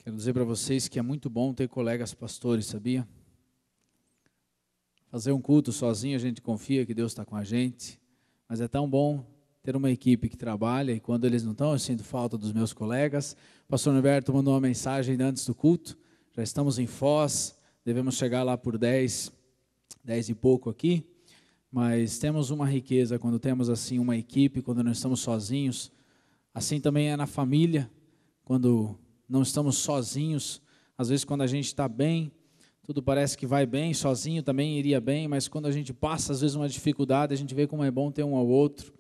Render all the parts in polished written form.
Quero dizer para vocês que é muito bom ter colegas pastores, sabia? Fazer um culto sozinho, a gente confia que Deus está com a gente, mas é tão bom ter uma equipe que trabalha, e quando eles não estão, eu sinto falta dos meus colegas. O pastor Norberto mandou uma mensagem antes do culto, já estamos em Foz, devemos chegar lá por 10 e pouco aqui, mas temos uma riqueza quando temos assim uma equipe, quando não estamos sozinhos. Assim também é na família, quando não estamos sozinhos. Às vezes quando a gente está bem, tudo parece que vai bem, sozinho também iria bem, mas quando a gente passa às vezes uma dificuldade, a gente vê como é bom ter um ao outro.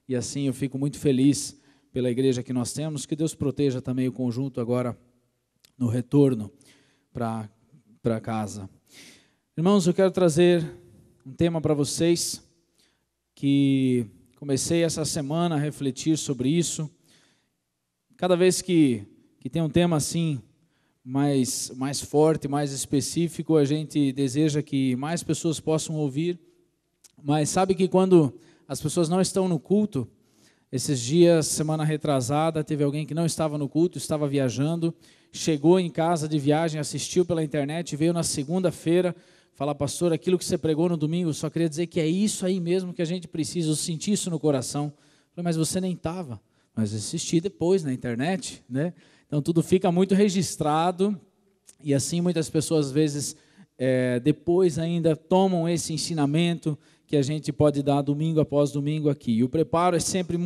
E assim eu fico muito feliz pela igreja que nós temos, que Deus proteja também o conjunto agora no retorno para casa. Irmãos, eu quero trazer um tema para vocês, que comecei essa semana a refletir sobre isso. Cada vez que tem um tema assim, mais forte, mais específico, a gente deseja que mais pessoas possam ouvir, mas sabe que quando as pessoas não estão no culto, esses dias, semana retrasada, teve alguém que não estava no culto, estava viajando, chegou em casa de viagem, assistiu pela internet, veio na segunda-feira, falar: pastor, aquilo que você pregou no domingo, só queria dizer que é isso aí mesmo que a gente precisa, eu senti isso no coração. Eu falei: mas você nem estava. Mas assisti depois na internet, né? Então tudo fica muito registrado, e assim muitas pessoas às vezes depois ainda tomam esse ensinamento que a gente pode dar domingo após domingo aqui. E o preparo é sempre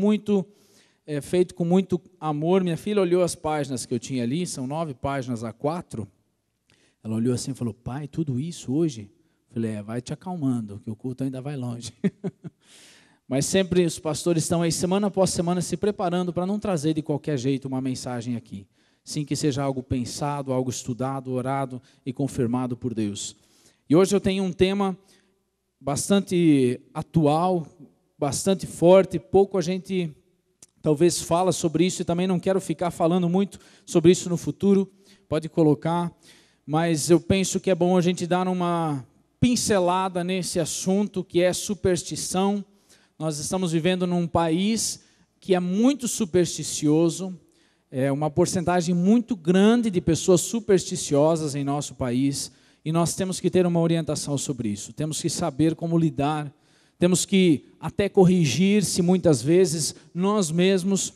feito com muito amor. Minha filha olhou as páginas que eu tinha ali, são 9 páginas A4, ela olhou assim e falou: pai, tudo isso hoje? Eu falei: vai te acalmando, que o culto ainda vai longe. Mas sempre os pastores estão aí, semana após semana, se preparando para não trazer de qualquer jeito uma mensagem aqui. Sim, que seja algo pensado, algo estudado, orado e confirmado por Deus. E hoje eu tenho um tema bastante atual, bastante forte, pouco a gente talvez fala sobre isso, e também não quero ficar falando muito sobre isso no futuro, pode colocar, mas eu penso que é bom a gente dar uma pincelada nesse assunto que é superstição. Nós estamos vivendo num país que é muito supersticioso, uma porcentagem muito grande de pessoas supersticiosas em nosso país, e nós temos que ter uma orientação sobre isso, temos que saber como lidar, temos que até corrigir se muitas vezes nós mesmos,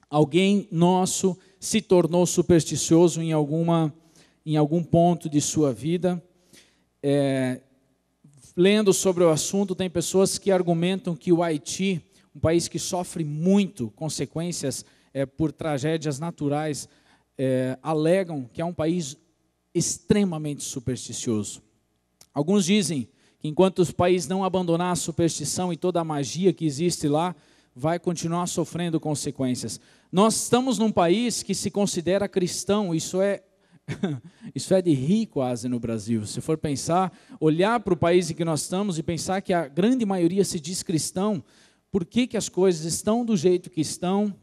alguém nosso se tornou supersticioso em algum ponto de sua vida. Lendo sobre o assunto, tem pessoas que argumentam que o Haiti, um país que sofre muito consequências por tragédias naturais, alegam que é um país extremamente supersticioso. Alguns dizem que enquanto o país não abandonar a superstição e toda a magia que existe lá, vai continuar sofrendo consequências. Nós estamos num país que se considera cristão, isso é de rir quase no Brasil. Se for pensar, olhar para o país em que nós estamos e pensar que a grande maioria se diz cristão, por que as coisas estão do jeito que estão,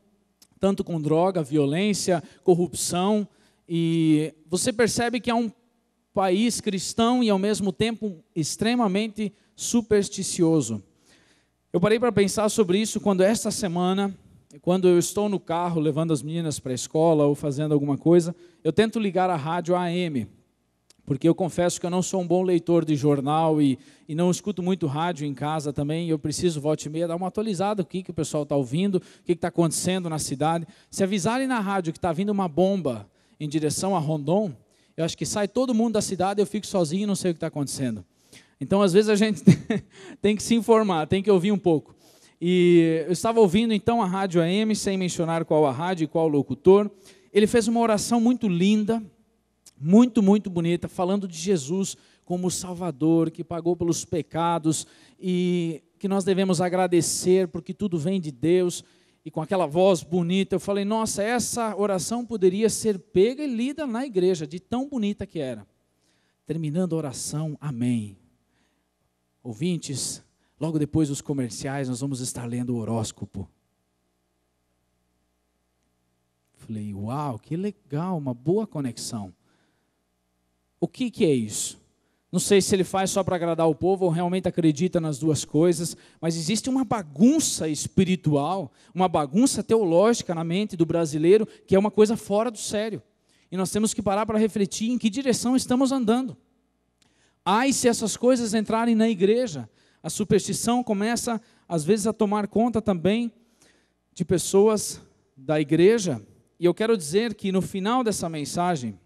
tanto com droga, violência, corrupção, e você percebe que é um país cristão e ao mesmo tempo extremamente supersticioso. Eu parei para pensar sobre isso quando esta semana, quando eu estou no carro levando as meninas para a escola ou fazendo alguma coisa, eu tento ligar a rádio AM, porque eu confesso que eu não sou um bom leitor de jornal e não escuto muito rádio em casa também. Eu preciso, volta e meia, dar uma atualizada, o que o pessoal está ouvindo, o que está acontecendo na cidade. Se avisarem na rádio que está vindo uma bomba em direção a Rondon, eu acho que sai todo mundo da cidade, eu fico sozinho e não sei o que está acontecendo. Então, às vezes, a gente tem que se informar, tem que ouvir um pouco. E eu estava ouvindo então a rádio AM, sem mencionar qual a rádio e qual o locutor. Ele fez uma oração muito linda, muito, muito bonita, falando de Jesus como o Salvador, que pagou pelos pecados e que nós devemos agradecer porque tudo vem de Deus. E com aquela voz bonita, eu falei: nossa, essa oração poderia ser pega e lida na igreja, de tão bonita que era. Terminando a oração, amém. Ouvintes, logo depois dos comerciais, nós vamos estar lendo o horóscopo. Falei: uau, que legal, uma boa conexão. O que é isso? Não sei se ele faz só para agradar o povo ou realmente acredita nas duas coisas, mas existe uma bagunça espiritual, uma bagunça teológica na mente do brasileiro, que é uma coisa fora do sério. e nós temos que parar para refletir em que direção estamos andando. Ai, se essas coisas entrarem na igreja, a superstição começa, às vezes, a tomar conta também de pessoas da igreja. E eu quero dizer que no final dessa mensagem,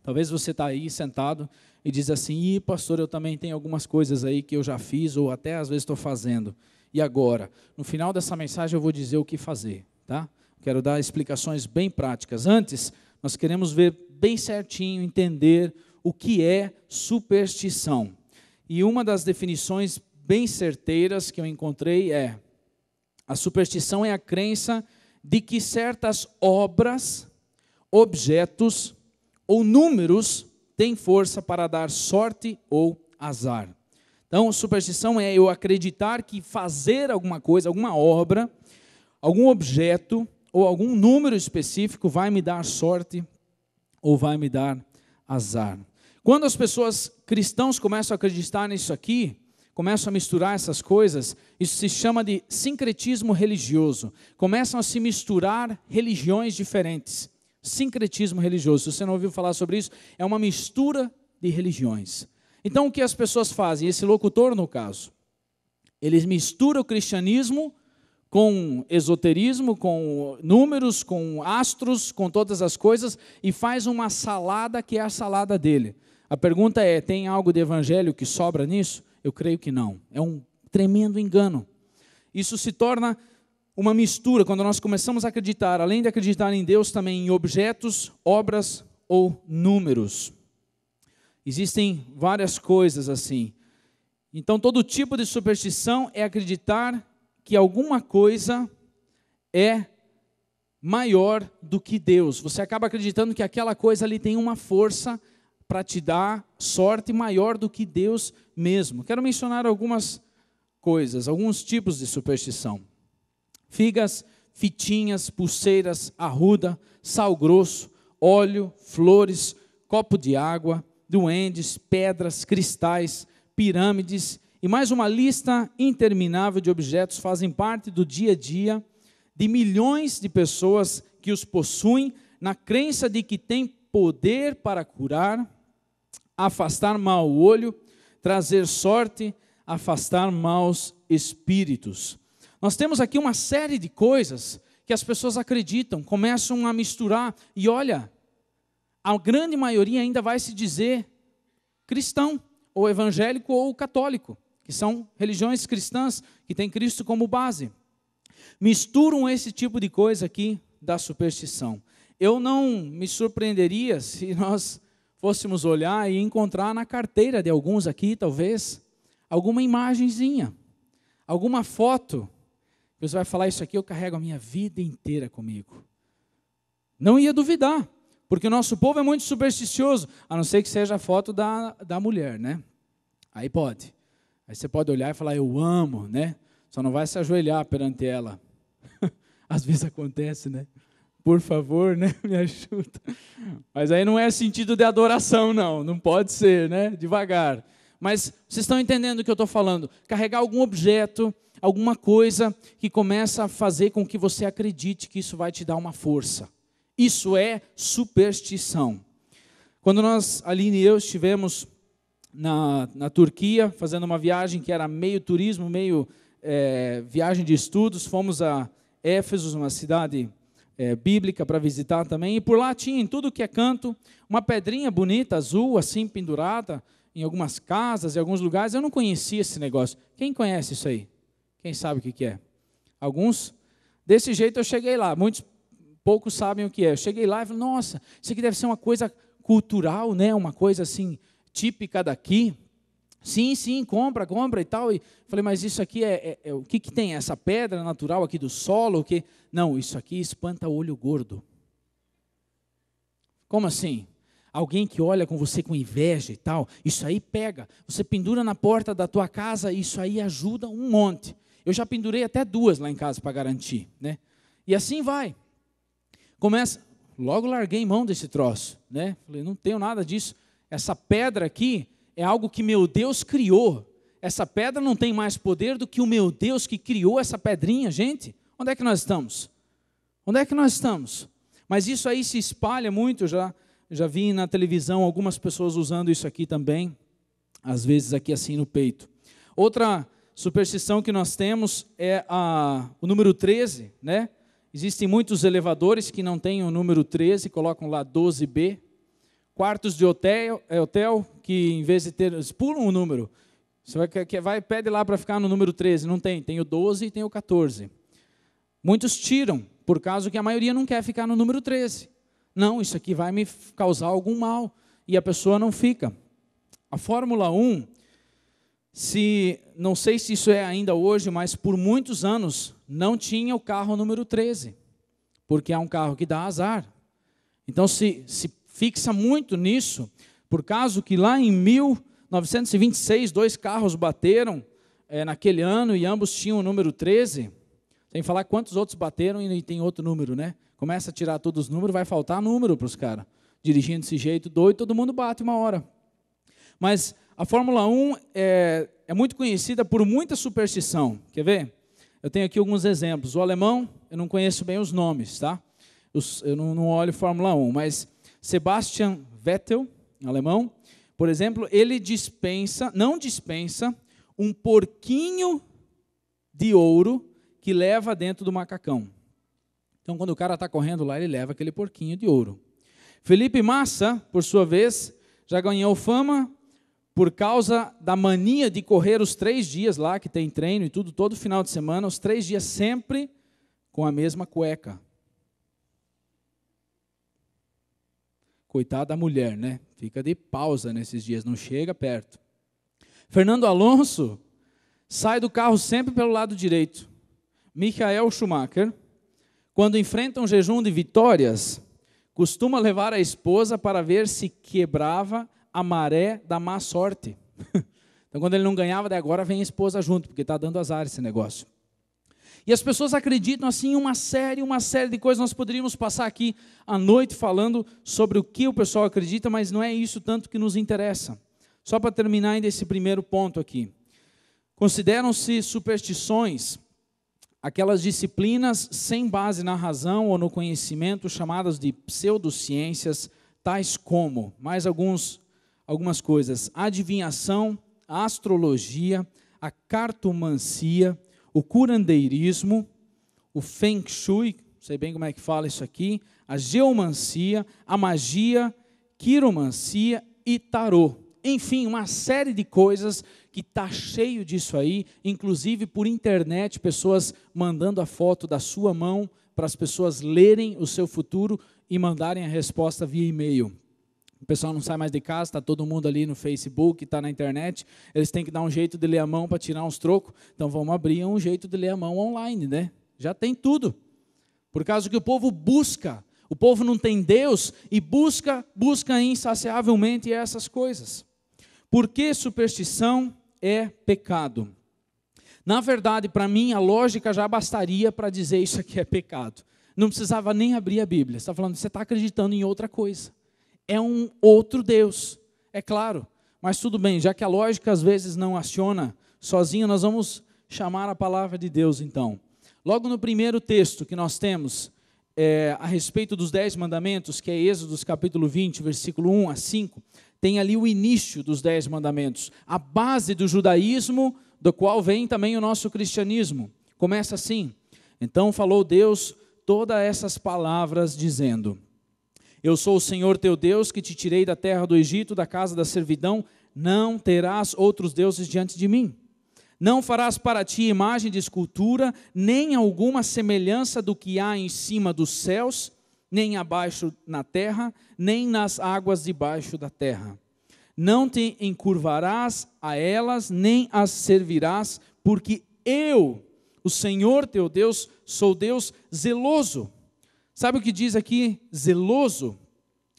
talvez você está aí sentado e diz assim, pastor, eu também tenho algumas coisas aí que eu já fiz, ou até às vezes estou fazendo. E agora? No final dessa mensagem eu vou dizer o que fazer, tá? Quero dar explicações bem práticas. Antes, nós queremos ver bem certinho, entender o que é superstição. E uma das definições bem certeiras que eu encontrei é: a superstição é a crença de que certas obras, objetos ou números têm força para dar sorte ou azar. Então, superstição é eu acreditar que fazer alguma coisa, alguma obra, algum objeto ou algum número específico vai me dar sorte ou vai me dar azar. Quando as pessoas cristãos começam a acreditar nisso aqui, começam a misturar essas coisas, isso se chama de sincretismo religioso. Começam a se misturar religiões diferentes. Sincretismo religioso, se você não ouviu falar sobre isso, é uma mistura de religiões. Então o que as pessoas fazem? Esse locutor, no caso, eles misturam o cristianismo com esoterismo, com números, com astros, com todas as coisas, e faz uma salada que é a salada dele. A pergunta é, tem algo de evangelho que sobra nisso? Eu creio que não. É um tremendo engano. Isso se torna uma mistura, quando nós começamos a acreditar, além de acreditar em Deus, também em objetos, obras ou números. Existem várias coisas assim. Então, todo tipo de superstição é acreditar que alguma coisa é maior do que Deus. Você acaba acreditando que aquela coisa ali tem uma força para te dar sorte maior do que Deus mesmo. Quero mencionar algumas coisas, alguns tipos de superstição. Figas, fitinhas, pulseiras, arruda, sal grosso, óleo, flores, copo de água, duendes, pedras, cristais, pirâmides e mais uma lista interminável de objetos fazem parte do dia a dia de milhões de pessoas que os possuem na crença de que têm poder para curar, afastar mau olho, trazer sorte, afastar maus espíritos. Nós temos aqui uma série de coisas que as pessoas acreditam, começam a misturar, e olha, a grande maioria ainda vai se dizer cristão, ou evangélico, ou católico, que são religiões cristãs, que têm Cristo como base. Misturam esse tipo de coisa aqui da superstição. Eu não me surpreenderia se nós fôssemos olhar e encontrar na carteira de alguns aqui, talvez, alguma imagenzinha, alguma foto. Você vai falar, isso aqui eu carrego a minha vida inteira comigo. Não ia duvidar, porque o nosso povo é muito supersticioso, a não ser que seja a foto da mulher, né? Aí pode. Aí você pode olhar e falar, eu amo, né? Só não vai se ajoelhar perante ela. Às vezes acontece, né? Por favor, né? Me ajuda. Mas aí não é sentido de adoração, não pode ser, né? Devagar. Mas vocês estão entendendo o que eu estou falando? Carregar algum objeto, alguma coisa que começa a fazer com que você acredite que isso vai te dar uma força. Isso é superstição. Quando nós, Aline e eu, estivemos na Turquia, fazendo uma viagem que era meio turismo, meio viagem de estudos, fomos a Éfeso, uma cidade bíblica para visitar também, e por lá tinha em tudo que é canto, uma pedrinha bonita, azul, assim, pendurada, em algumas casas, em alguns lugares. Eu não conhecia esse negócio. Quem conhece isso aí? Quem sabe o que é? Alguns? Desse jeito eu cheguei lá, poucos sabem o que é. Eu cheguei lá e falei, nossa, isso aqui deve ser uma coisa cultural, né? Uma coisa assim, típica daqui. Sim, compra e tal. E falei, mas isso aqui o que tem? Essa pedra natural aqui do solo? O que? Não, isso aqui espanta olho gordo. Como assim? Alguém que olha com você com inveja e tal, isso aí pega. Você pendura na porta da tua casa, isso aí ajuda um monte. Eu já pendurei até 2 lá em casa para garantir, né? E assim vai. Logo larguei mão desse troço, né? Falei, não tenho nada disso. Essa pedra aqui é algo que meu Deus criou. Essa pedra não tem mais poder do que o meu Deus que criou essa pedrinha, gente. Onde é que nós estamos? Onde é que nós estamos? Mas isso aí se espalha muito já Eu já vi na televisão algumas pessoas usando isso aqui também, às vezes aqui assim no peito. Outra superstição que nós temos é o número 13, né? Existem muitos elevadores que não têm o número 13, colocam lá 12B. Quartos de hotel que em vez de ter, eles pulam o número. Você pede lá para ficar no número 13, não tem, tem o 12 e tem o 14. Muitos tiram, por causa que a maioria não quer ficar no número 13. Não, isso aqui vai me causar algum mal, e a pessoa não fica. A Fórmula 1, não sei se isso é ainda hoje, mas por muitos anos não tinha o carro número 13, porque é um carro que dá azar. Então se fixa muito nisso, por causa que lá em 1926, 2 carros bateram naquele ano e ambos tinham o número 13, sem falar quantos outros bateram e tem outro número, né? Começa a tirar todos os números, vai faltar número para os caras. Dirigindo desse jeito doido, todo mundo bate uma hora. Mas a Fórmula 1 é muito conhecida por muita superstição. Quer ver? Eu tenho aqui alguns exemplos. O alemão, eu não conheço bem os nomes, tá? Eu não olho Fórmula 1, mas Sebastian Vettel, alemão, por exemplo, ele não dispensa um porquinho de ouro que leva dentro do macacão. Então, quando o cara está correndo lá, ele leva aquele porquinho de ouro. Felipe Massa, por sua vez, já ganhou fama por causa da mania de correr os 3 dias lá, que tem treino e tudo, todo final de semana, os 3 dias sempre com a mesma cueca. Coitada da mulher, né? Fica de pausa nesses dias, não chega perto. Fernando Alonso sai do carro sempre pelo lado direito. Michael Schumacher, quando enfrenta um jejum de vitórias, costuma levar a esposa para ver se quebrava a maré da má sorte. Então, quando ele não ganhava, daí agora vem a esposa junto, porque está dando azar esse negócio. E as pessoas acreditam assim em uma série de coisas. Nós poderíamos passar aqui à noite falando sobre o que o pessoal acredita, mas não é isso tanto que nos interessa. Só para terminar ainda esse primeiro ponto aqui. Consideram-se superstições aquelas disciplinas sem base na razão ou no conhecimento, chamadas de pseudociências, tais como, mais algumas coisas, a adivinhação, a astrologia, a cartomancia, o curandeirismo, o feng shui, não sei bem como é que fala isso aqui, a geomancia, a magia, quiromancia e tarô. Enfim, uma série de coisas que está cheio disso aí, inclusive por internet, pessoas mandando a foto da sua mão para as pessoas lerem o seu futuro e mandarem a resposta via e-mail. O pessoal não sai mais de casa, está todo mundo ali no Facebook, está na internet, eles têm que dar um jeito de ler a mão para tirar uns trocos, então vamos abrir um jeito de ler a mão online, né? Já tem tudo, por causa que o povo busca, o povo não tem Deus e busca insaciavelmente essas coisas. Por que superstição é pecado? Na verdade, para mim, a lógica já bastaria para dizer isso aqui é pecado. Não precisava nem abrir a Bíblia, você está falando, você está acreditando em outra coisa. É um outro Deus, é claro, mas tudo bem, já que a lógica às vezes não aciona sozinha, nós vamos chamar a palavra de Deus então. Logo no primeiro texto que nós temos, a respeito dos 10 mandamentos, que é Êxodo capítulo 20, versículo 1 a 5, tem ali o início dos 10 mandamentos, a base do judaísmo, do qual vem também o nosso cristianismo. Começa assim, então falou Deus todas essas palavras dizendo: eu sou o Senhor teu Deus, que te tirei da terra do Egito, da casa da servidão. Não terás outros deuses diante de mim. Não farás para ti imagem de escultura, nem alguma semelhança do que há em cima dos céus, nem abaixo na terra, nem nas águas debaixo da terra. Não te encurvarás a elas, nem as servirás, porque eu, o Senhor teu Deus, sou Deus zeloso. Sabe o que diz aqui, zeloso?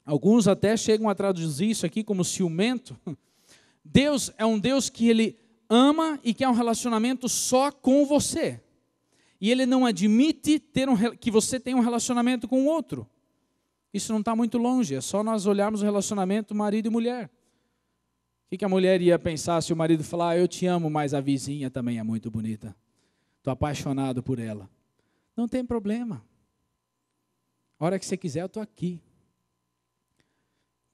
Alguns até chegam a traduzir isso aqui como ciumento. Deus é um Deus que Ele ama e quer um relacionamento só com você. E Ele não admite que você tenha um relacionamento com o outro. Isso não está muito longe, é só nós olharmos o relacionamento marido e mulher. O que a mulher ia pensar se o marido falar, eu te amo, mas a vizinha também é muito bonita. Estou apaixonado por ela. Não tem problema. A hora que você quiser, eu estou aqui.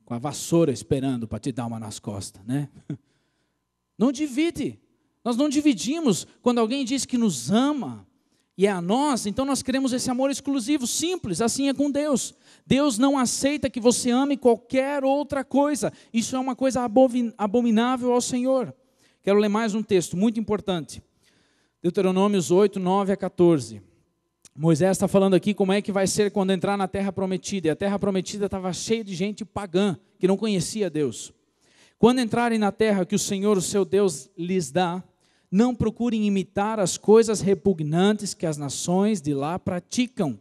com a vassoura esperando para te dar uma nas costas, né? Não divide. Nós não dividimos. Quando alguém diz que nos ama e é a nós, então nós queremos esse amor exclusivo, simples, assim é com Deus. Deus não aceita que você ame qualquer outra coisa. Isso é uma coisa abominável ao Senhor. Quero ler mais um texto muito importante. Deuteronômios 8, 9 a 14. Moisés está falando aqui como é que vai ser quando entrar na terra prometida. E a terra prometida estava cheia de gente pagã, que não conhecia Deus. Quando entrarem na terra que o Senhor, o seu Deus, lhes dá, não procurem imitar as coisas repugnantes que as nações de lá praticam.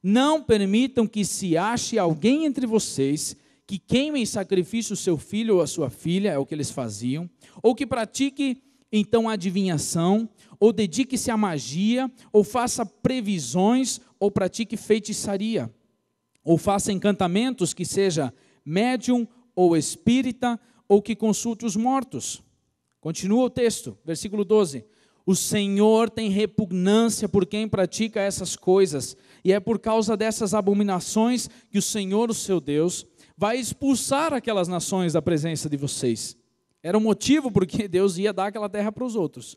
Não permitam que se ache alguém entre vocês que queime em sacrifício o seu filho ou a sua filha, é o que eles faziam, ou que pratique então adivinhação, ou dedique-se à magia, ou faça previsões, ou pratique feitiçaria, ou faça encantamentos, que seja médium ou espírita, ou que consulte os mortos. Continua o texto, versículo 12. O Senhor tem repugnância por quem pratica essas coisas, e é por causa dessas abominações que o Senhor, o seu Deus, vai expulsar aquelas nações da presença de vocês. Era o motivo porque Deus ia dar aquela terra para os outros.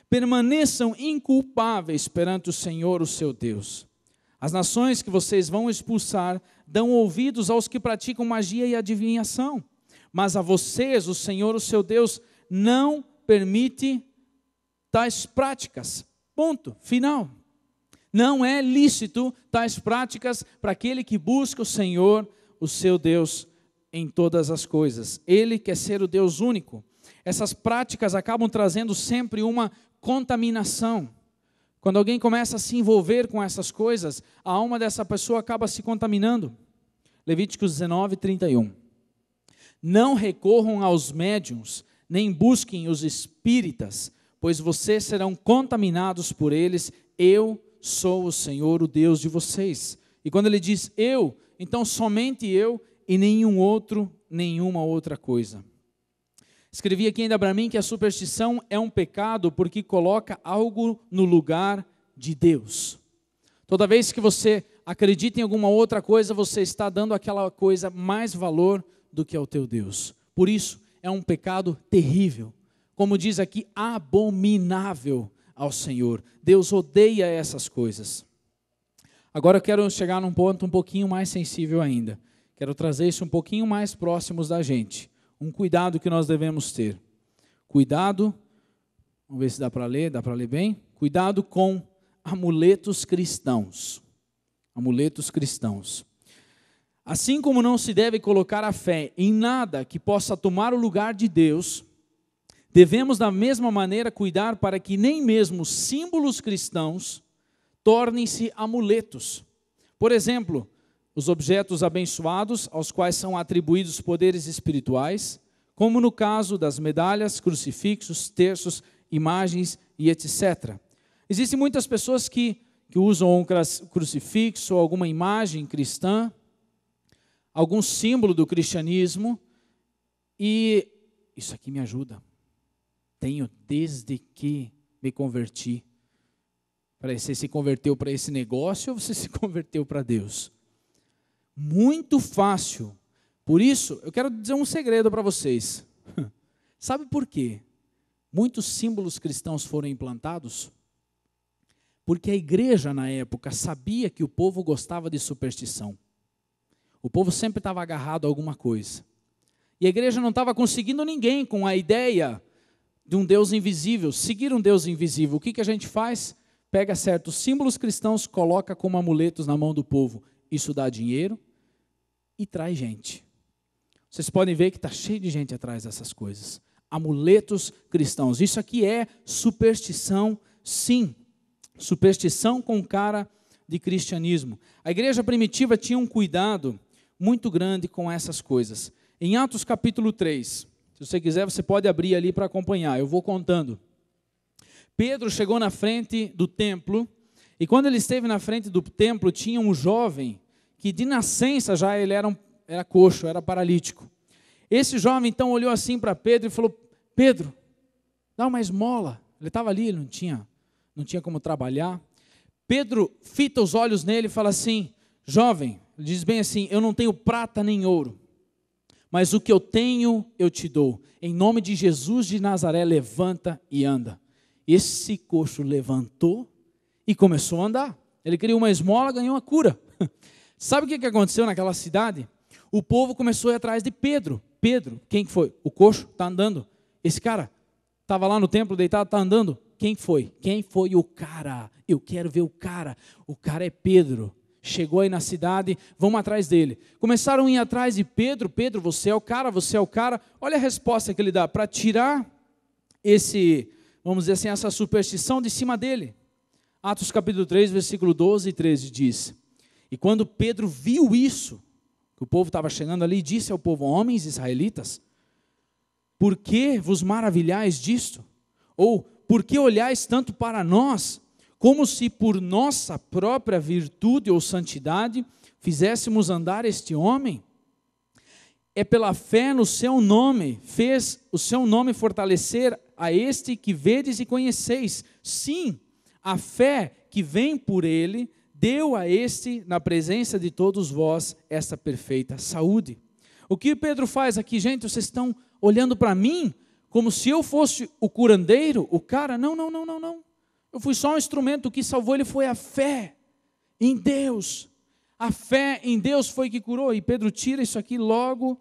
Permaneçam inculpáveis perante o Senhor, o seu Deus. As nações que vocês vão expulsar dão ouvidos aos que praticam magia e adivinhação. Mas a vocês, o Senhor, o seu Deus, não permite tais práticas. Ponto, final. Não é lícito tais práticas para aquele que busca o Senhor, o seu Deus, em todas as coisas. Ele quer ser o Deus único. Essas práticas acabam trazendo sempre uma contaminação. Quando alguém começa a se envolver com essas coisas, a alma dessa pessoa acaba se contaminando. Levíticos 19, 31. Não recorram aos médiuns, nem busquem os espíritas, pois vocês serão contaminados por eles. Eu sou o Senhor, o Deus de vocês. E quando ele diz eu, então somente eu e nenhuma outra coisa. Escrevi aqui ainda para mim que a superstição é um pecado porque coloca algo no lugar de Deus. Toda vez que você acredita em alguma outra coisa, você está dando àquela coisa mais valor do que ao teu Deus. Por isso, é um pecado terrível. Como diz aqui, abominável ao Senhor. Deus odeia essas coisas. Agora eu quero chegar num ponto um pouquinho mais sensível ainda. Quero trazer isso um pouquinho mais próximos da gente. Um cuidado que nós devemos ter. Cuidado, vamos ver se dá para ler bem? Cuidado com amuletos cristãos. Amuletos cristãos. Assim como não se deve colocar a fé em nada que possa tomar o lugar de Deus, devemos da mesma maneira cuidar para que nem mesmo símbolos cristãos tornem-se amuletos. Por exemplo, os objetos abençoados, aos quais são atribuídos poderes espirituais, como no caso das medalhas, crucifixos, terços, imagens e etc. Existem muitas pessoas que usam um crucifixo ou alguma imagem cristã, algum símbolo do cristianismo, e isso aqui me ajuda. Tenho desde que me converti. Você se converteu para esse negócio ou você se converteu para Deus? Muito fácil. Por isso, eu quero dizer um segredo para vocês. Sabe por quê? Muitos símbolos cristãos foram implantados? Porque a igreja na época sabia que o povo gostava de superstição. O povo sempre estava agarrado a alguma coisa. E a igreja não estava conseguindo ninguém com a ideia de um Deus invisível, seguir um Deus invisível. O que a gente faz? Pega certos símbolos cristãos, coloca como amuletos na mão do povo. Isso dá dinheiro e traz gente. Vocês podem ver que está cheio de gente atrás dessas coisas. Amuletos cristãos. Isso aqui é superstição, sim. Superstição com cara de cristianismo. A igreja primitiva tinha um cuidado muito grande com essas coisas. Em Atos capítulo 3, se você quiser, você pode abrir ali para acompanhar. Eu vou contando. Pedro chegou na frente do templo, e quando ele esteve na frente do templo, tinha um jovem, que de nascença já ele era coxo, era paralítico. Esse jovem então olhou assim para Pedro e falou: Pedro, dá uma esmola. Ele estava ali, ele não tinha como trabalhar. Pedro fita os olhos nele e fala assim: jovem, ele diz bem assim, eu não tenho prata nem ouro, mas o que eu tenho eu te dou. Em nome de Jesus de Nazaré, levanta e anda. Esse coxo levantou e começou a andar. Ele queria uma esmola, ganhou uma cura. Sabe o que aconteceu naquela cidade? O povo começou a ir atrás de Pedro. Pedro, quem foi? O coxo está andando. Esse cara estava lá no templo deitado, está andando. Quem foi? Quem foi o cara? Eu quero ver o cara. O cara é Pedro. Chegou aí na cidade, vamos atrás dele. Começaram a ir atrás de Pedro. Pedro, você é o cara, você é o cara. Olha a resposta que ele dá para tirar vamos dizer assim, essa superstição de cima dele. Atos capítulo 3, versículo 12 e 13 diz: e quando Pedro viu isso, que o povo estava chegando ali, disse ao povo: homens israelitas, por que vos maravilhais disto? Ou por que olhais tanto para nós, como se por nossa própria virtude ou santidade fizéssemos andar este homem? É pela fé no seu nome, fez o seu nome fortalecer a este que vedes e conheceis. Sim, a fé que vem por ele deu a este, na presença de todos vós, esta perfeita saúde. O que Pedro faz aqui, gente? Vocês estão olhando para mim como se eu fosse o curandeiro, o cara? Não. Eu fui só um instrumento. O que salvou ele foi a fé em Deus. A fé em Deus foi que curou. E Pedro tira isso aqui logo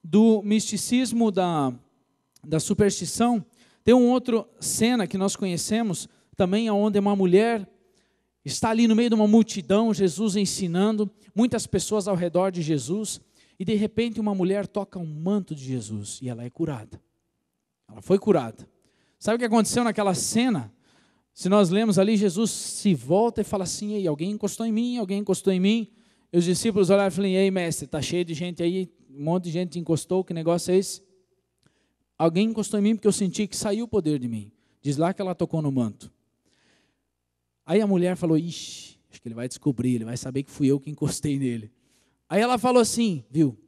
do misticismo, da superstição. Tem uma outra cena que nós conhecemos também, onde uma mulher está ali no meio de uma multidão, Jesus ensinando, muitas pessoas ao redor de Jesus, e de repente uma mulher toca um manto de Jesus e ela é curada. Ela foi curada. Sabe o que aconteceu naquela cena? Se nós lemos ali, Jesus se volta e fala assim: ei, alguém encostou em mim, alguém encostou em mim. E os discípulos olharam e falaram: ei, mestre, está cheio de gente aí, um monte de gente encostou, que negócio é esse? Alguém encostou em mim porque eu senti que saiu o poder de mim. Diz lá que ela tocou no manto. Aí a mulher falou: ixi, acho que ele vai descobrir, ele vai saber que fui eu que encostei nele. Aí ela falou assim: viu,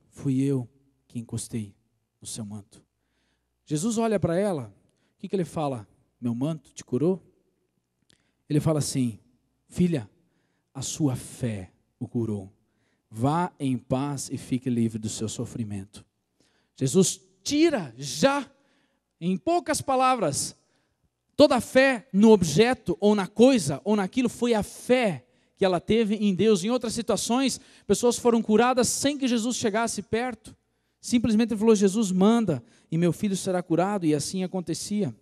fui eu que encostei no seu manto. Jesus olha para ela, o que ele fala? Meu manto te curou? Ele fala assim: filha, a sua fé o curou. Vá em paz e fique livre do seu sofrimento. Jesus tira já, em poucas palavras, toda a fé no objeto, ou na coisa, ou naquilo. Foi a fé que ela teve em Deus. Em outras situações, pessoas foram curadas sem que Jesus chegasse perto. Simplesmente ele falou: Jesus manda, e meu filho será curado, e assim acontecia.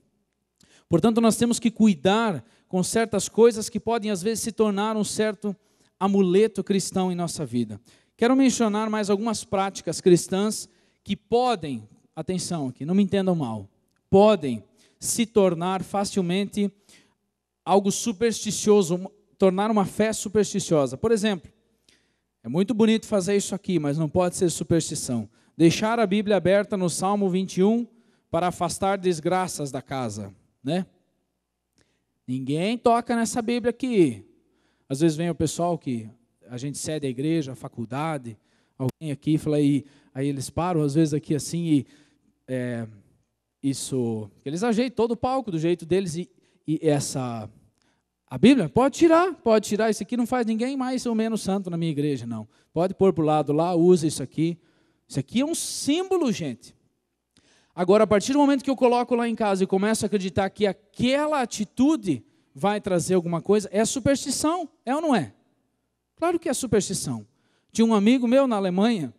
Portanto, nós temos que cuidar com certas coisas que podem às vezes se tornar um certo amuleto cristão em nossa vida. Quero mencionar mais algumas práticas cristãs que podem, atenção aqui, não me entendam mal, podem se tornar facilmente algo supersticioso, tornar uma fé supersticiosa. Por exemplo, é muito bonito fazer isso aqui, mas não pode ser superstição. Deixar a Bíblia aberta no Salmo 21 para afastar desgraças da casa, né? Ninguém toca nessa Bíblia aqui. Às vezes vem o pessoal que a gente cede a igreja, a faculdade, alguém aqui fala, aí eles param às vezes aqui assim eles ajeitam todo o palco do jeito deles e a Bíblia, pode tirar, isso aqui não faz ninguém mais ou menos santo na minha igreja, não. Pode pôr para o lado lá, usa isso aqui é um símbolo, gente. Agora, a partir do momento que eu coloco lá em casa e começo a acreditar que aquela atitude vai trazer alguma coisa, é superstição, é ou não é? Claro que é superstição. Tinha um amigo meu na Alemanha,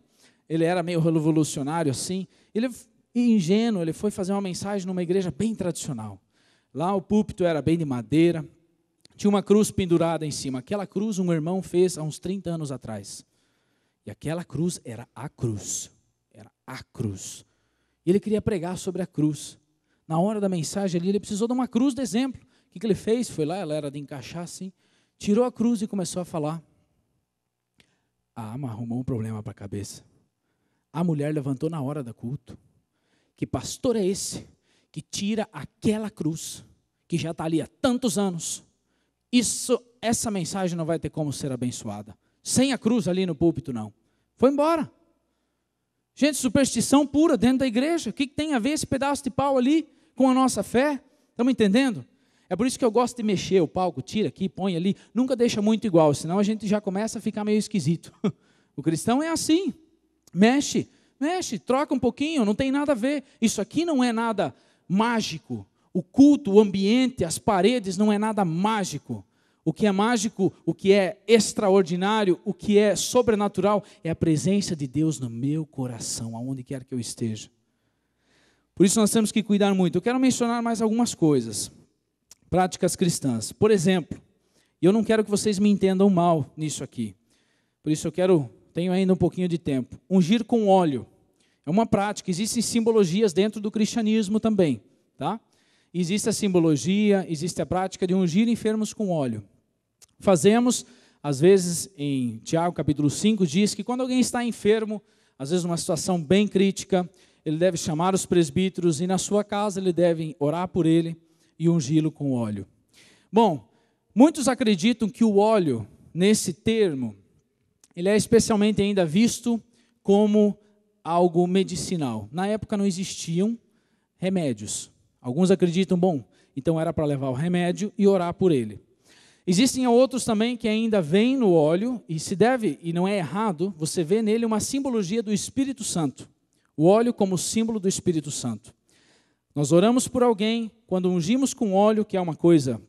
ele era meio revolucionário assim, ele ingênuo, ele foi fazer uma mensagem numa igreja bem tradicional. Lá o púlpito era bem de madeira, tinha uma cruz pendurada em cima. Aquela cruz um irmão fez há uns 30 anos atrás. E aquela cruz era a cruz. Era a cruz. E ele queria pregar sobre a cruz. Na hora da mensagem ali, ele precisou de uma cruz de exemplo. O que ele fez? Foi lá, ela era de encaixar assim, tirou a cruz e começou a falar. Mas arrumou um problema para a cabeça. A mulher levantou na hora do culto. Que pastor é esse que tira aquela cruz, que já está ali há tantos anos? Essa mensagem não vai ter como ser abençoada. Sem a cruz ali no púlpito, não. Foi embora. Gente, superstição pura dentro da igreja. O que tem a ver esse pedaço de pau ali com a nossa fé? Estamos entendendo? É por isso que eu gosto de mexer o palco, tira aqui, põe ali. Nunca deixa muito igual, senão a gente já começa a ficar meio esquisito. O cristão é assim. Mexe Mexe, troca um pouquinho, não tem nada a ver. Isso aqui não é nada mágico. O culto, o ambiente, as paredes não é nada mágico. O que é mágico, o que é extraordinário, o que é sobrenatural é a presença de Deus no meu coração, aonde quer que eu esteja. Por isso nós temos que cuidar muito. Eu quero mencionar mais algumas coisas, práticas cristãs. Por exemplo, eu não quero que vocês me entendam mal nisso aqui. Por isso tenho ainda um pouquinho de tempo. Ungir com óleo é uma prática, existem simbologias dentro do cristianismo também, tá? Existe a simbologia, existe a prática de ungir enfermos com óleo. Fazemos, às vezes, em Tiago capítulo 5, diz que quando alguém está enfermo, às vezes numa situação bem crítica, ele deve chamar os presbíteros e na sua casa ele deve orar por ele e ungí-lo com óleo. Bom, muitos acreditam que o óleo, nesse termo, ele é especialmente ainda visto como algo medicinal. Na época não existiam remédios. Alguns acreditam, bom, então era para levar o remédio e orar por ele. Existem outros também que ainda veem no óleo, e se deve, e não é errado, você vê nele uma simbologia do Espírito Santo. O óleo como símbolo do Espírito Santo. Nós oramos por alguém, quando ungimos com óleo, que é uma coisa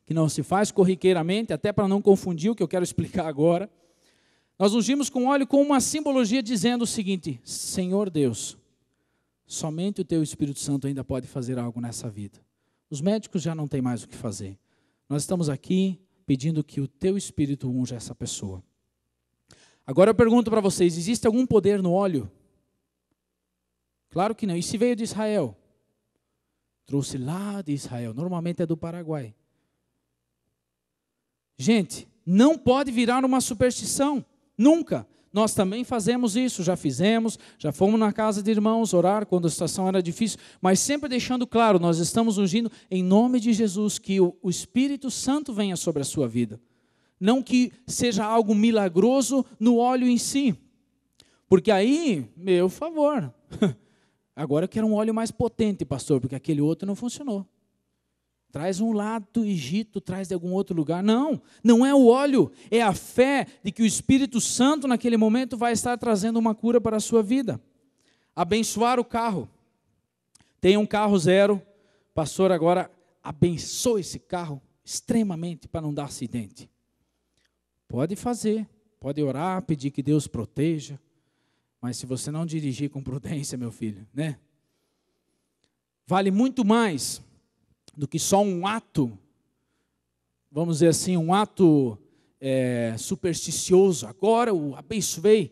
que não se faz corriqueiramente, até para não confundir o que eu quero explicar agora, nós ungimos com óleo com uma simbologia dizendo o seguinte: Senhor Deus, somente o Teu Espírito Santo ainda pode fazer algo nessa vida. Os médicos já não têm mais o que fazer. Nós estamos aqui pedindo que o Teu Espírito unja essa pessoa. Agora eu pergunto para vocês, existe algum poder no óleo? Claro que não. E se veio de Israel? Trouxe lá de Israel. Normalmente é do Paraguai. Gente, não pode virar uma superstição. Nunca. Nós também fazemos isso, já fizemos, já fomos na casa de irmãos orar quando a situação era difícil, mas sempre deixando claro, nós estamos ungindo em nome de Jesus, que o Espírito Santo venha sobre a sua vida. Não que seja algo milagroso no óleo em si, porque aí, meu favor, agora eu quero um óleo mais potente, pastor, porque aquele outro não funcionou. Traz um lá do Egito, traz de algum outro lugar. Não, não é o óleo, é a fé de que o Espírito Santo naquele momento vai estar trazendo uma cura para a sua vida. Abençoar o carro. Tem um carro zero, pastor, agora abençoe esse carro extremamente para não dar acidente. Pode fazer, pode orar, pedir que Deus proteja, mas se você não dirigir com prudência, meu filho, né? Vale muito mais do que só um ato, vamos dizer assim, um ato supersticioso. Agora eu abençoei.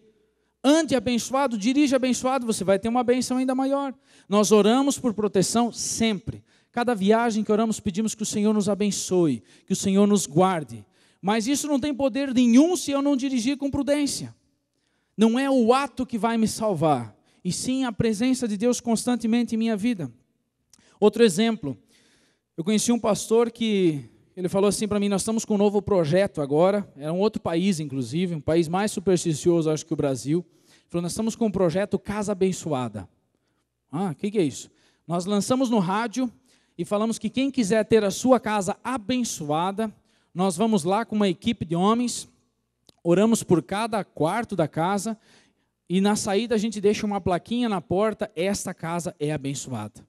Ande abençoado, dirija abençoado, você vai ter uma bênção ainda maior. Nós oramos por proteção sempre. Cada viagem que oramos, pedimos que o Senhor nos abençoe, que o Senhor nos guarde. Mas isso não tem poder nenhum se eu não dirigir com prudência. Não é o ato que vai me salvar, e sim a presença de Deus constantemente em minha vida. Outro exemplo, eu conheci um pastor que, ele falou assim para mim, nós estamos com um novo projeto agora, era um outro país inclusive, um país mais supersticioso acho que o Brasil. Ele falou, nós estamos com um projeto Casa Abençoada. O que é isso? Nós lançamos no rádio e falamos que quem quiser ter a sua casa abençoada, nós vamos lá com uma equipe de homens, oramos por cada quarto da casa e na saída a gente deixa uma plaquinha na porta, esta casa é abençoada.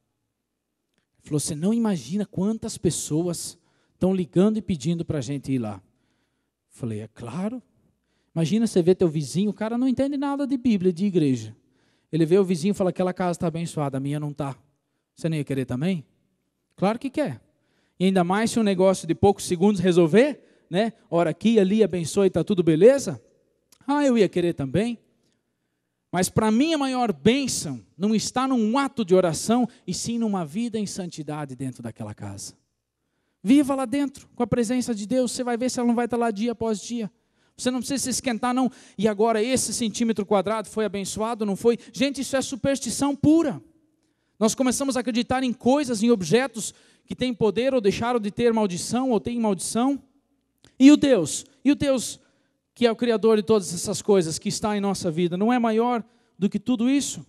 Ele falou, você não imagina quantas pessoas estão ligando e pedindo para a gente ir lá. Eu falei, é claro. Imagina você ver teu vizinho, o cara não entende nada de Bíblia, de igreja. Ele vê o vizinho e fala, aquela casa está abençoada, a minha não está. Você não ia querer também? Claro que quer. E ainda mais se um negócio de poucos segundos resolver, né? Ora aqui, ali, abençoe, está tudo beleza? Eu ia querer também. Mas para mim a maior bênção não está num ato de oração, e sim numa vida em santidade dentro daquela casa. Viva lá dentro, com a presença de Deus, você vai ver se ela não vai estar lá dia após dia. Você não precisa se esquentar não, e agora esse centímetro quadrado foi abençoado, não foi? Gente, isso é superstição pura. Nós começamos a acreditar em coisas, em objetos que têm poder, ou deixaram de ter maldição, ou têm maldição. E o Deus que é o Criador de todas essas coisas, que está em nossa vida, não é maior do que tudo isso?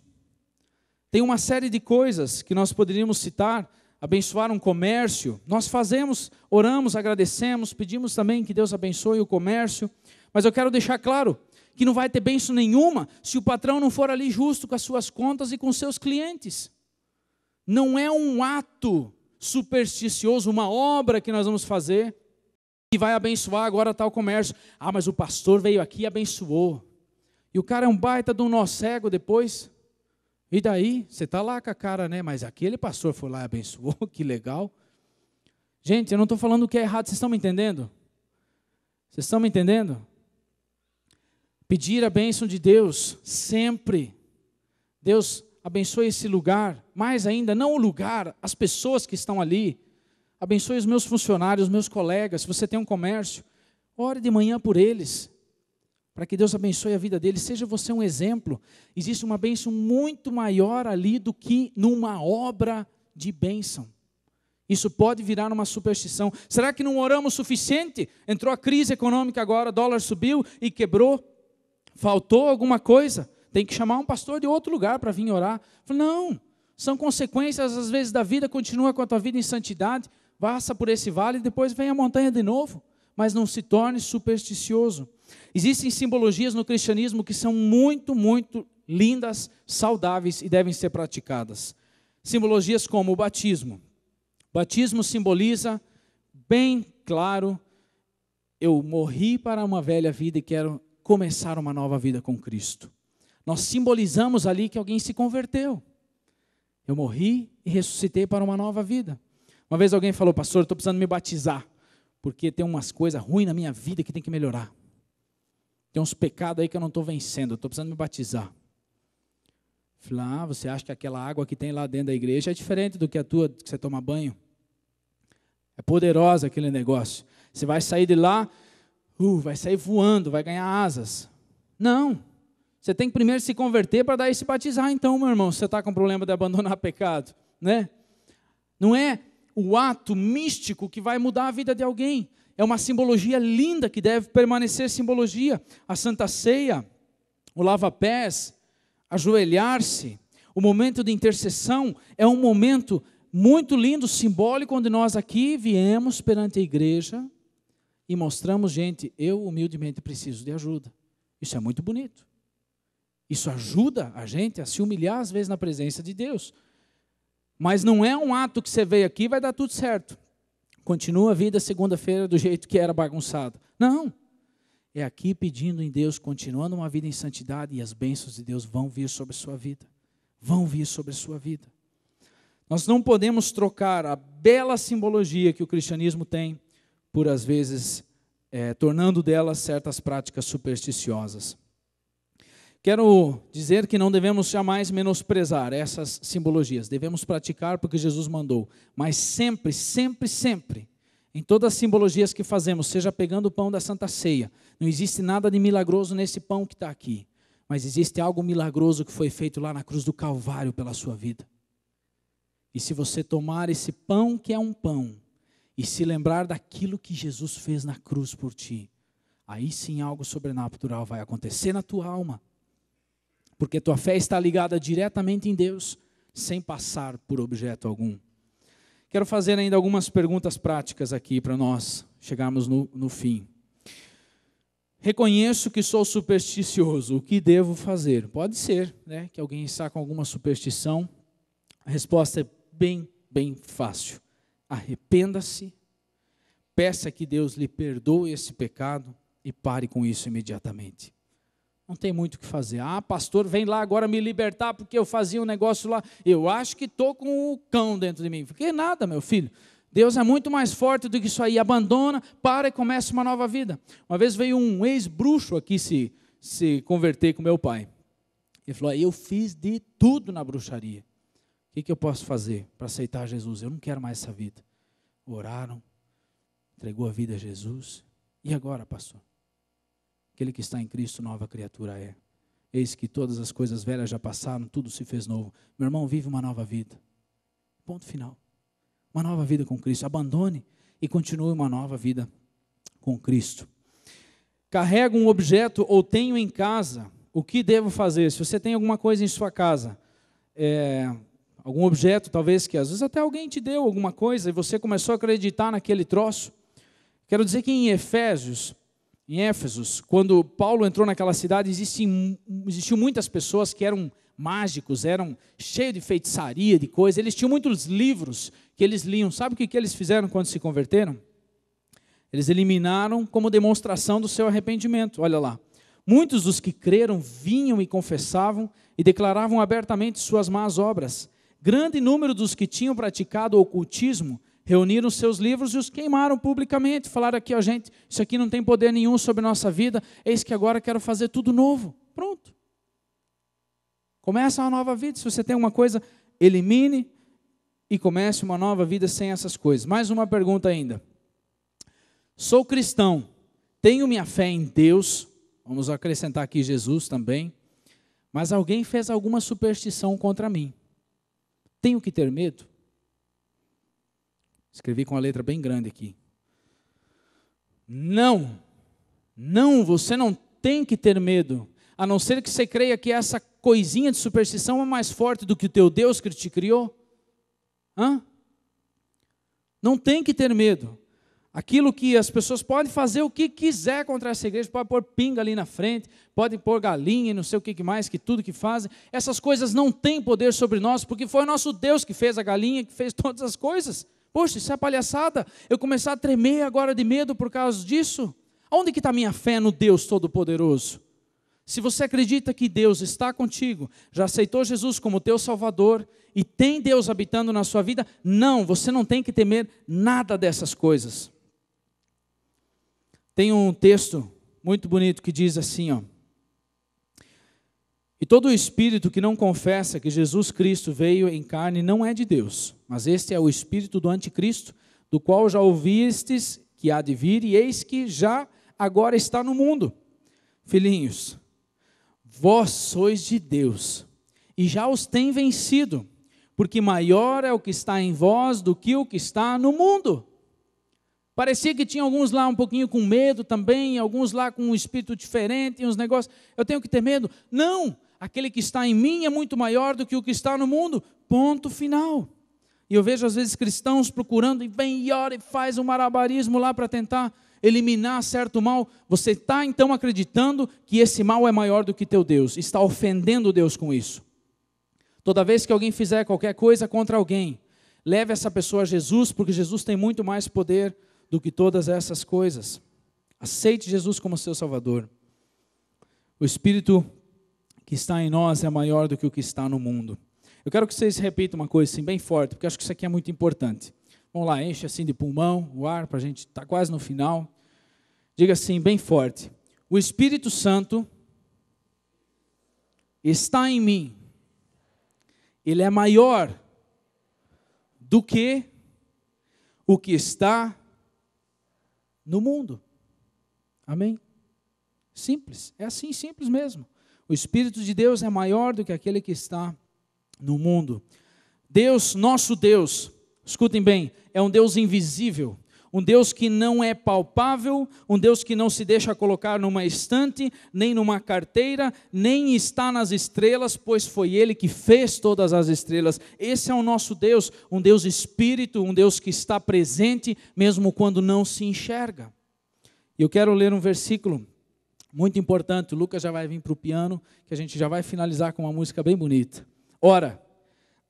Tem uma série de coisas que nós poderíamos citar, abençoar um comércio, nós fazemos, oramos, agradecemos, pedimos também que Deus abençoe o comércio, mas eu quero deixar claro que não vai ter bênção nenhuma se o patrão não for ali justo com as suas contas e com os seus clientes. Não é um ato supersticioso, uma obra que nós vamos fazer, que vai abençoar agora tal comércio. Ah, mas o pastor veio aqui e abençoou. E o cara é um baita de um nó cego depois. E daí? Você está lá com a cara, né? Mas aquele pastor foi lá e abençoou, que legal. Gente, eu não estou falando o que é errado, vocês estão me entendendo? Vocês estão me entendendo? Pedir a bênção de Deus, sempre. Deus abençoe esse lugar, mais ainda, não o lugar, as pessoas que estão ali. Abençoe os meus funcionários, os meus colegas. Se você tem um comércio, ore de manhã por eles, para que Deus abençoe a vida deles. Seja você um exemplo. Existe uma bênção muito maior ali do que numa obra de bênção. Isso pode virar uma superstição. Será que não oramos o suficiente? Entrou a crise econômica agora, dólar subiu e quebrou. Faltou alguma coisa? Tem que chamar um pastor de outro lugar para vir orar. Não, são consequências às vezes da vida. Continua com a tua vida em santidade, passa por esse vale e depois vem a montanha de novo. Mas não se torne supersticioso. Existem simbologias no cristianismo que são muito, muito lindas, saudáveis e devem ser praticadas. Simbologias como o batismo. O batismo simboliza, bem claro, eu morri para uma velha vida e quero começar uma nova vida com Cristo. Nós simbolizamos ali que alguém se converteu. Eu morri e ressuscitei para uma nova vida. Uma vez alguém falou, pastor, eu estou precisando me batizar, porque tem umas coisas ruins na minha vida que tem que melhorar. Tem uns pecados aí que eu não estou vencendo, eu estou precisando me batizar. Falei, você acha que aquela água que tem lá dentro da igreja é diferente do que a tua, que você toma banho? É poderosa aquele negócio. Você vai sair de lá, vai sair voando, vai ganhar asas. Não. Você tem que primeiro se converter para daí se batizar, então, meu irmão, se você está com problema de abandonar pecado, né? Não é o ato místico que vai mudar a vida de alguém. É uma simbologia linda que deve permanecer simbologia. A Santa Ceia, o lava-pés, ajoelhar-se, o momento de intercessão é um momento muito lindo, simbólico, onde nós aqui viemos perante a igreja e mostramos, gente, eu humildemente preciso de ajuda. Isso é muito bonito. Isso ajuda a gente a se humilhar às vezes na presença de Deus. Mas não é um ato que você veio aqui e vai dar tudo certo. Continua a vida segunda-feira do jeito que era bagunçado. Não. É aqui pedindo em Deus, continuando uma vida em santidade e as bênçãos de Deus vão vir sobre a sua vida. Vão vir sobre a sua vida. Nós não podemos trocar a bela simbologia que o cristianismo tem por, às vezes, tornando delas certas práticas supersticiosas. Quero dizer que não devemos jamais menosprezar essas simbologias. Devemos praticar porque Jesus mandou. Mas sempre, sempre, sempre, em todas as simbologias que fazemos, seja pegando o pão da Santa Ceia, não existe nada de milagroso nesse pão que está aqui. Mas existe algo milagroso que foi feito lá na cruz do Calvário pela sua vida. E se você tomar esse pão que é um pão, e se lembrar daquilo que Jesus fez na cruz por ti, aí sim algo sobrenatural vai acontecer na tua alma. Porque tua fé está ligada diretamente em Deus, sem passar por objeto algum. Quero fazer ainda algumas perguntas práticas aqui para nós chegarmos no fim. Reconheço que sou supersticioso, o que devo fazer? Pode ser, né, que alguém está com alguma superstição. A resposta é bem fácil. Arrependa-se, peça que Deus lhe perdoe esse pecado e pare com isso imediatamente. Não tem muito o que fazer. Pastor, vem lá agora me libertar porque eu fazia um negócio lá. Eu acho que estou com o cão dentro de mim. Que nada, meu filho. Deus é muito mais forte do que isso aí. Abandona, para e começa uma nova vida. Uma vez veio um ex-bruxo aqui se converter com meu pai. Ele falou, eu fiz de tudo na bruxaria. O que eu posso fazer para aceitar Jesus? Eu não quero mais essa vida. Oraram, entregou a vida a Jesus. E agora, pastor? Aquele que está em Cristo, nova criatura é. Eis que todas as coisas velhas já passaram, tudo se fez novo. Meu irmão, vive uma nova vida. Ponto final. Uma nova vida com Cristo. Abandone e continue uma nova vida com Cristo. Carrego um objeto ou tenho em casa, o que devo fazer? Se você tem alguma coisa em sua casa, algum objeto talvez que às vezes até alguém te deu alguma coisa e você começou a acreditar naquele troço. Quero dizer que em Efésios, em Éfeso, quando Paulo entrou naquela cidade, existiam muitas pessoas que eram mágicos, eram cheios de feitiçaria, de coisa. Eles tinham muitos livros que eles liam. Sabe o que eles fizeram quando se converteram? Eles eliminaram como demonstração do seu arrependimento. Olha lá. Muitos dos que creram vinham e confessavam e declaravam abertamente suas más obras. Grande número dos que tinham praticado o ocultismo reuniram seus livros e os queimaram publicamente. Falaram aqui, ó, gente, isso aqui não tem poder nenhum sobre a nossa vida, eis que agora quero fazer tudo novo. Pronto. Começa uma nova vida. Se você tem uma coisa, elimine e comece uma nova vida sem essas coisas. Mais uma pergunta ainda. Sou cristão, tenho minha fé em Deus, vamos acrescentar aqui Jesus também, mas alguém fez alguma superstição contra mim. Tenho que ter medo? Escrevi com a letra bem grande aqui. Não, você não tem que ter medo, a não ser que você creia que essa coisinha de superstição é mais forte do que o teu Deus que te criou. Não tem que ter medo. Aquilo que as pessoas podem fazer o que quiser contra essa igreja, pode pôr pinga ali na frente, pode pôr galinha e não sei o que mais, que tudo que fazem, essas coisas não têm poder sobre nós, porque foi o nosso Deus que fez a galinha, que fez todas as coisas. Poxa, isso é palhaçada, eu começar a tremer agora de medo por causa disso? Onde que está a minha fé no Deus Todo-Poderoso? Se você acredita que Deus está contigo, já aceitou Jesus como teu Salvador, e tem Deus habitando na sua vida, você não tem que temer nada dessas coisas. Tem um texto muito bonito que diz assim, ó. E todo o espírito que não confessa que Jesus Cristo veio em carne não é de Deus, mas este é o espírito do anticristo, do qual já ouvistes que há de vir, e eis que já agora está no mundo. Filhinhos, vós sois de Deus, e já os tem vencido, porque maior é o que está em vós do que o que está no mundo. Parecia que tinha alguns lá um pouquinho com medo também, alguns lá com um espírito diferente, uns negócios. Eu tenho que ter medo? Não, aquele que está em mim é muito maior do que o que está no mundo. Ponto final. E eu vejo às vezes cristãos procurando e vem e ora e faz um malabarismo lá para tentar eliminar certo mal. Você está então acreditando que esse mal é maior do que teu Deus, está ofendendo Deus com isso. Toda vez que alguém fizer qualquer coisa contra alguém, leve essa pessoa a Jesus, porque Jesus tem muito mais poder do que todas essas coisas. Aceite Jesus como seu Salvador. O Espírito que está em nós é maior do que o que está no mundo. Eu quero que vocês repitam uma coisa assim bem forte, porque acho que isso aqui é muito importante. Vamos lá, enche assim de pulmão o ar, para a gente estar quase no final. Diga assim bem forte: o Espírito Santo está em mim. Ele é maior do que o que está no mundo. Amém? Simples, é assim, simples mesmo. O Espírito de Deus é maior do que aquele que está no mundo. Deus, nosso Deus, escutem bem, é um Deus invisível, um Deus que não é palpável, um Deus que não se deixa colocar numa estante, nem numa carteira, nem está nas estrelas, pois foi Ele que fez todas as estrelas. Esse é o nosso Deus, um Deus Espírito, um Deus que está presente, mesmo quando não se enxerga. E eu quero ler um versículo muito importante. O Lucas já vai vir para o piano, que a gente já vai finalizar com uma música bem bonita. Ora,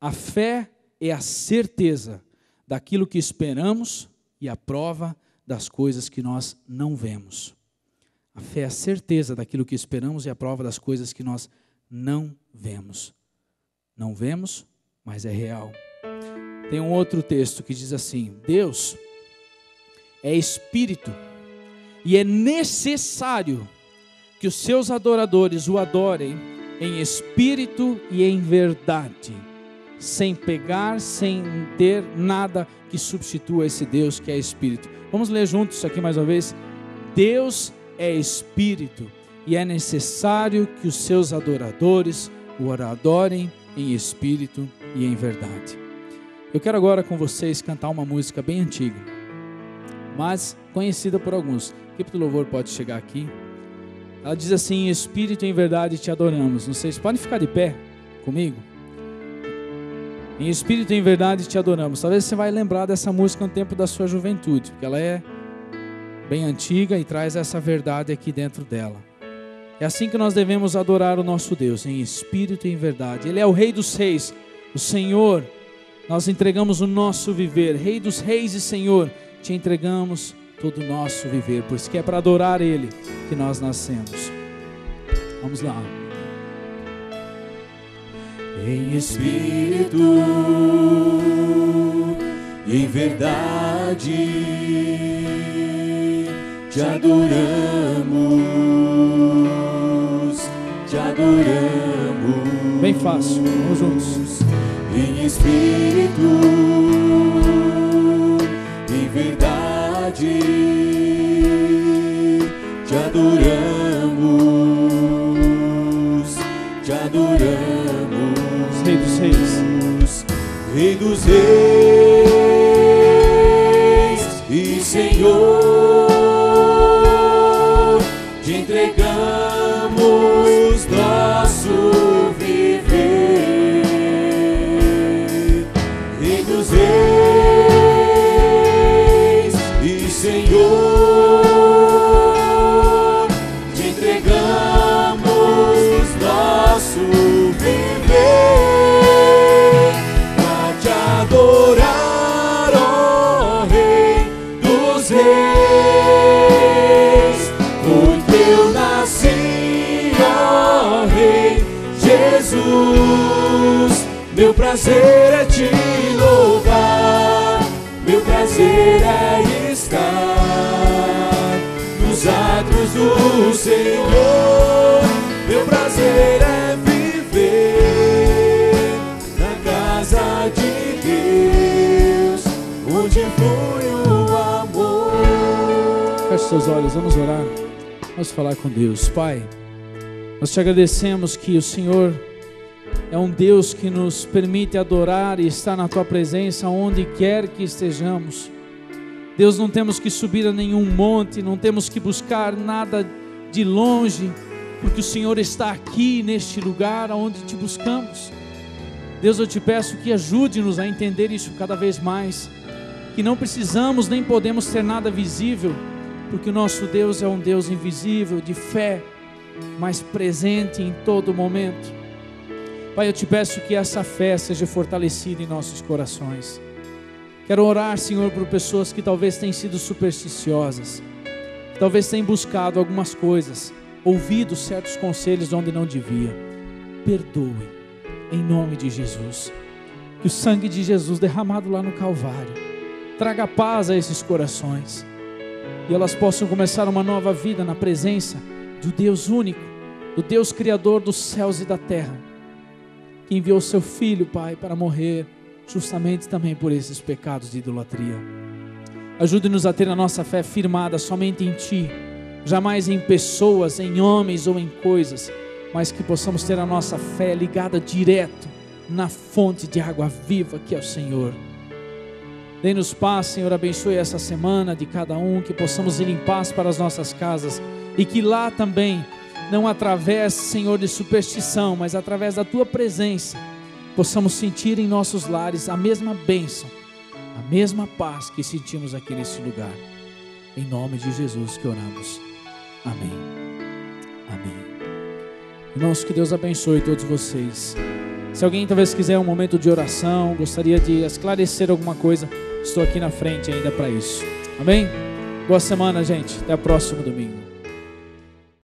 a fé é a certeza daquilo que esperamos e a prova das coisas que nós não vemos. A fé é a certeza daquilo que esperamos e a prova das coisas que nós não vemos. Não vemos, mas é real. Tem um outro texto que diz assim: Deus é Espírito e é necessário que os seus adoradores o adorem em espírito e em verdade, sem pegar, sem ter nada que substitua esse Deus que é Espírito. Vamos ler juntos isso aqui mais uma vez. Deus é Espírito e é necessário que os seus adoradores o adorem em espírito e em verdade. Eu quero agora com vocês cantar uma música bem antiga, mas conhecida por alguns. A equipe do louvor pode chegar aqui. Ela diz assim: em espírito e em verdade te adoramos. Não sei se podem ficar de pé comigo. Em espírito e em verdade te adoramos. Talvez você vai lembrar dessa música no tempo da sua juventude, porque ela é bem antiga, e traz essa verdade aqui dentro dela. É assim que nós devemos adorar o nosso Deus, em espírito e em verdade. Ele é o Rei dos Reis, o Senhor. Nós entregamos o nosso viver, Rei dos Reis e Senhor, te entregamos todo o nosso viver, pois que é para adorar Ele que nós nascemos. Vamos lá. Em espírito e em verdade te adoramos, te adoramos. Bem fácil, vamos juntos. Em espírito e em verdade te adoramos, te adoramos. Rei dos Reis, Rei dos Reis e Senhor, te entregamos nosso viver. Rei dos Reis e Senhor, te entregamos nosso viver. Adorar, ó Rei dos Reis, porque eu nasci, ó Rei Jesus. Meu prazer é te louvar, meu prazer é estar nos atos do Senhor. Meu prazer é viver na casa de Deus, onde flui o amor. feche seus olhos, vamos orar, vamos falar com Deus. Pai, nós te agradecemos que o Senhor é um Deus que nos permite adorar e estar na Tua presença onde quer que estejamos. Deus, não temos que subir a nenhum monte, não temos que buscar nada de longe, porque o Senhor está aqui neste lugar onde te buscamos. Deus, eu te peço que ajude-nos a entender isso cada vez mais, que não precisamos nem podemos ter nada visível, porque o nosso Deus é um Deus invisível, de fé, mas presente em todo momento. Pai, eu te peço que essa fé seja fortalecida em nossos corações. Quero orar, Senhor, por pessoas que talvez tenham sido supersticiosas, que talvez tenham buscado algumas coisas, ouvido certos conselhos onde não devia. Perdoe, em nome de Jesus. Que o sangue de Jesus derramado lá no Calvário traga paz a esses corações, e elas possam começar uma nova vida na presença do Deus único, do Deus Criador dos céus e da terra, que enviou seu Filho, Pai, para morrer justamente também por esses pecados de idolatria. Ajude-nos a ter a nossa fé firmada somente em Ti, jamais em pessoas, em homens ou em coisas, mas que possamos ter a nossa fé ligada direto na fonte de água viva que é o Senhor. Dê-nos paz, Senhor, abençoe essa semana de cada um, que possamos ir em paz para as nossas casas, e que lá também, não através, Senhor, de superstição, mas através da Tua presença, possamos sentir em nossos lares a mesma bênção, a mesma paz que sentimos aqui nesse lugar. Em nome de Jesus que oramos. Amém. Amém. Irmãos, que Deus abençoe todos vocês. Se alguém talvez quiser um momento de oração, gostaria de esclarecer alguma coisa, estou aqui na frente ainda para isso. Amém? Boa semana, gente. Até o próximo domingo.